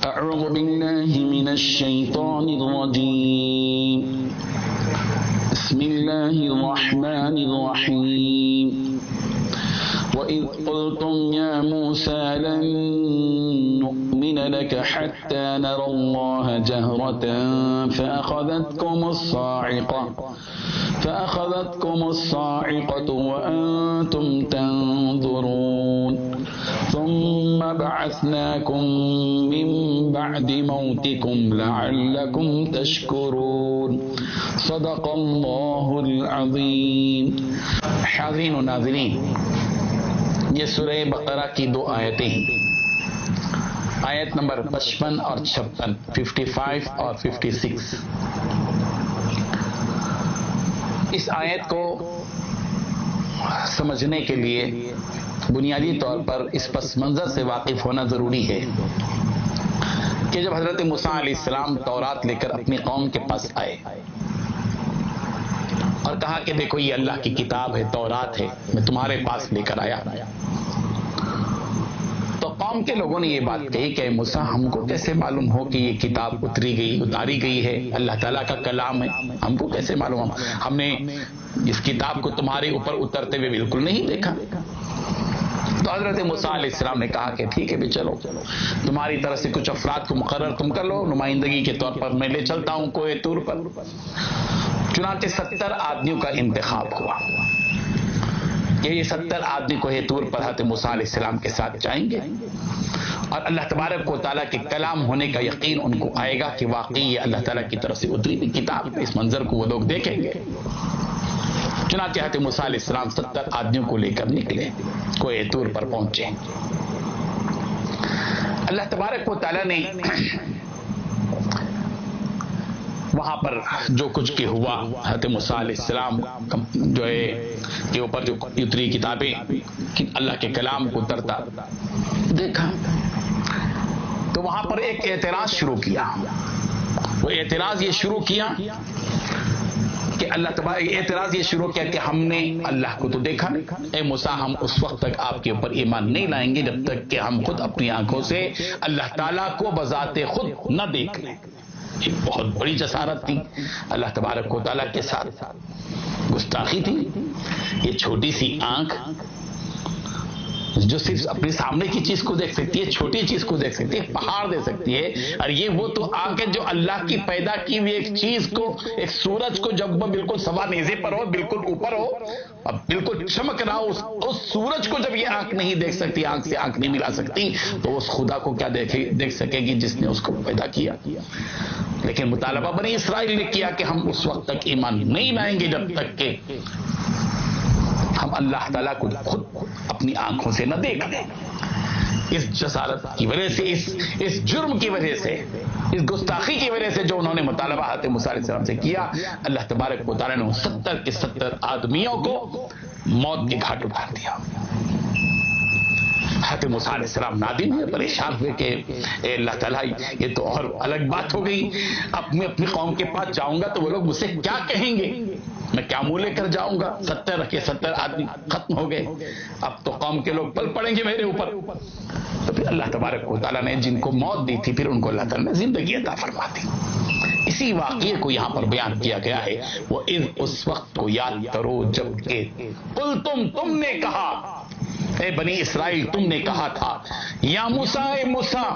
أعوذ بالله من الشيطان الرجيم بسم الله الرحمن الرحيم وإذ قلتم يا موسى لن نؤمن لك حتى نرى الله جهرة فأخذتكم الصاعقة وأنتم تنظرون ثم بعثناكم من بعد موتكم لعلكم تشكرون صدق اللہ العظیم۔ حاضرین و ناظرین، یہ سورہ بقرہ کی دو آیتیں ہیں، آیت نمبر 55 اور 56، 55 اور 56۔ اس آیت کو سمجھنے کے لیے بنیادی طور پر اس پس منظر سے واقف ہونا ضروری ہے کہ جب حضرت موسیٰ علیہ السلام تورات لے کر اپنی قوم کے پاس آئے اور کہا کہ دیکھو یہ اللہ کی کتاب ہے، تورات ہے، میں تمہارے پاس لے کر آیا، تو قوم کے لوگوں نے یہ بات کہی کہ موسیٰ ہم کو کیسے معلوم ہو کہ یہ کتاب اتاری گئی ہے، اللہ تعالیٰ کا کلام ہے، ہم کو کیسے معلوم؟ ہم نے اس کتاب کو تمہارے اوپر اترتے ہوئے بالکل نہیں دیکھا۔ تو حضرت موسیٰ علیہ السلام نے کہا کہ ٹھیک ہے بھی، چلو تمہاری طرف سے کچھ افراد کو مقرر تم کر لو، نمائندگی کے طور پر میں لے چلتا ہوں کوہ طور پر۔ چنانچہ 70 آدمیوں کا انتخاب ہوا کہ یہ 70 آدمی کوہ طور پر حضرت موسیٰ علیہ السلام کے ساتھ جائیں گے اور اللہ تبارک و تعالیٰ کے کلام ہونے کا یقین ان کو آئے گا کہ واقعی یہ اللہ تعالیٰ کی طرف سے اتری ہوئی کتاب، اس منظر کو وہ لوگ دیکھیں گے۔ چنانچہ حضرت موسیٰ علیہ السلام 70 آدمیوں کو لے کر نکلے، کوہ طور پر پہنچے۔ اللہ تبارک و تعالیٰ نے وہاں پر جو کچھ کی ہوا، حضرت موسیٰ علیہ السلام جو ہے کے اوپر جو اتری کتابیں، اللہ کے کلام کو اترتا دیکھا، تو وہاں پر ایک اعتراض شروع کیا۔ وہ اعتراض یہ شروع کیا کہ اعتراض یہ شروع کیا کہ ہم نے اللہ کو تو دیکھا نہیں، اے موسیٰ ہم اس وقت تک آپ کے اوپر ایمان نہیں لائیں گے جب تک کہ ہم خود اپنی آنکھوں سے اللہ تعالیٰ کو بذات خود نہ دیکھ لیں۔ یہ بہت بڑی جسارت تھی، اللہ تبارک و تعالیٰ کے ساتھ گستاخی تھی۔ یہ چھوٹی سی آنکھ جو صرف اپنے سامنے کی چیز کو دیکھ سکتی ہے، چھوٹی چیز کو دیکھ سکتی ہے، پہاڑ دیکھ سکتی ہے، اور یہ وہ تو آنکھ ہے جو اللہ کی پیدا کی ہوئی ایک چیز کو، ایک سورج کو جب وہ بالکل سوا نیزے پر ہو، بالکل اوپر ہو، اب بالکل چمک رہا ہو، اس سورج کو جب یہ آنکھ نہیں دیکھ سکتی، آنکھ سے آنکھ نہیں ملا سکتی، تو اس خدا کو کیا دیکھ سکے گی جس نے اس کو پیدا کیا؟ لیکن مطالبہ بنی اسرائیل نے کیا کہ ہم اس وقت تک ایمان نہیں لائیں گے جب تک کہ ہم اللہ تعالیٰ کو خود اپنی آنکھوں سے نہ دیکھ لیں۔ اس جسارت کی وجہ سے، اس جرم کی وجہ سے، اس گستاخی کی وجہ سے جو انہوں نے مطالبہ حضرت موسیٰ علیہ السلام سے کیا، اللہ تبارک و تعالیٰ نے 70 کے 70 آدمیوں کو موت کے گھاٹ اتار دیا۔ حضرت موسیٰ علیہ السلام نادم ہوئے، پریشان ہوئے کہ اے اللہ تعالیٰ یہ تو اور الگ بات ہو گئی، اب میں اپنی قوم کے پاس جاؤں گا تو وہ لوگ مجھ سے کیا کہیں گے، میں کیا منہ لے کر جاؤں گا؟ 70 کے 70 آدمی ختم ہو گئے، اب تو قوم کے لوگ پل پڑیں گے میرے اوپر۔ تو پھر اللہ تبارک و تعالیٰ نے جن کو موت دی تھی، پھر ان کو اللہ تعالیٰ نے زندگی عطا فرما دی۔ اسی واقعے کو یہاں پر بیان کیا گیا ہے، وہ اس وقت کو یاد کرو جب کہ تم نے کہا، اے بنی اسرائیل تم نے کہا تھا، یا موسیٰ، اے موسیٰ،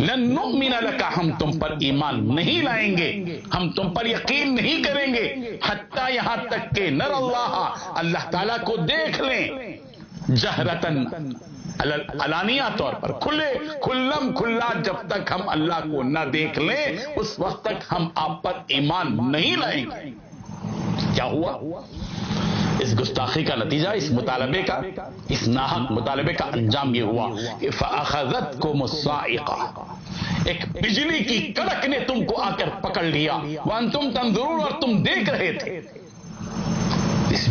لن نؤمن لک، ہم تم پر ایمان نہیں لائیں گے، ہم تم پر یقین نہیں کریں گے، حتیٰ یہاں تک کہ نر اللہ تعالیٰ کو دیکھ لیں، جہرتن، علانیہ طور پر، کھلا جب تک ہم اللہ کو نہ دیکھ لیں اس وقت تک ہم آپ پر ایمان نہیں لائیں گے۔ کیا ہوا؟ اس گستاخی کا نتیجہ، اس مطالبے کا، اس ناحق مطالبے کا انجام یہ ہوا کہ فَأَخَذَتْكُمُ الصَّاعِقَةُ، ایک بجلی کی کڑک نے تم کو آ کر پکڑ لیا، وَأَنْتُمْ تَنْظُرُونَ، اور تم دیکھ رہے تھے۔ اس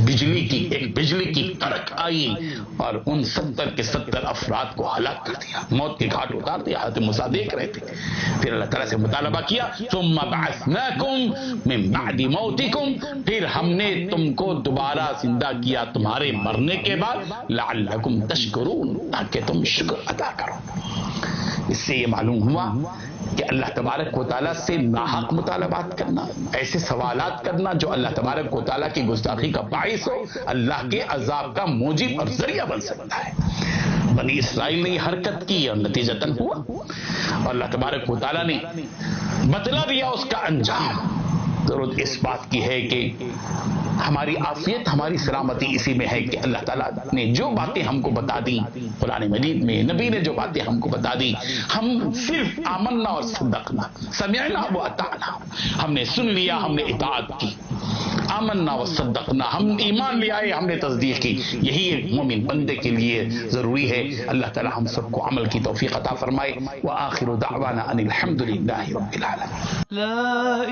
ایک بجلی کی کڑک آئی اور ان 70 کے 70 افراد کو ہلاک کر دیا، موت کے گھاٹ اتار دیا۔ حضرت موسیٰ دیکھ رہے تھے۔ پھر اللہ تعالیٰ سے مطالبہ کیا، ثُمَّ بَعَثْنَاكُمْ مِن بَعْدِ مَوْتِكُمْ، پھر ہم نے تم کو دوبارہ زندہ کیا تمہارے مرنے کے بعد، لَعَلَّكُمْ تَشْكُرُونَ، تاکہ تم شکر ادا کرو۔ اس سے یہ معلوم ہوا کہ اللہ تبارک و تعالیٰ سے ناحق مطالبات کرنا، ایسے سوالات کرنا جو اللہ تبارک و تعالیٰ کی گستاخی کا باعث ہو، اللہ کے عذاب کا موجب اور ذریعہ بن سکتا ہے۔ بنی اسرائیل نے یہ حرکت کی اور نتیجتاً ہوا، اور اللہ تبارک و تعالیٰ نے بتلا دیا اس کا انجام۔ ضرورت اس بات کی ہے کہ ہماری عافیت، ہماری سلامتی اسی میں ہے کہ اللہ تعالیٰ نے جو باتیں ہم کو بتا دی قرآن مجید میں، نبی نے جو باتیں ہم کو بتا دی، ہم صرف آمنا اور صدقنا، سمعنا و اطعنا، ہم نے سن لیا، ہم نے اطاعت کی، آمنا و صدقنا، ہم ایمان لے آئے، ہم نے تصدیق کی۔ یہی ایک مومن بندے کے لیے ضروری ہے۔ اللہ تعالیٰ ہم سب کو عمل کی توفیق عطا فرمائے۔ وآخر دعوانا ان الحمد للہ رب العالمین۔ لا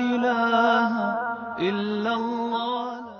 الہ الا اللہ۔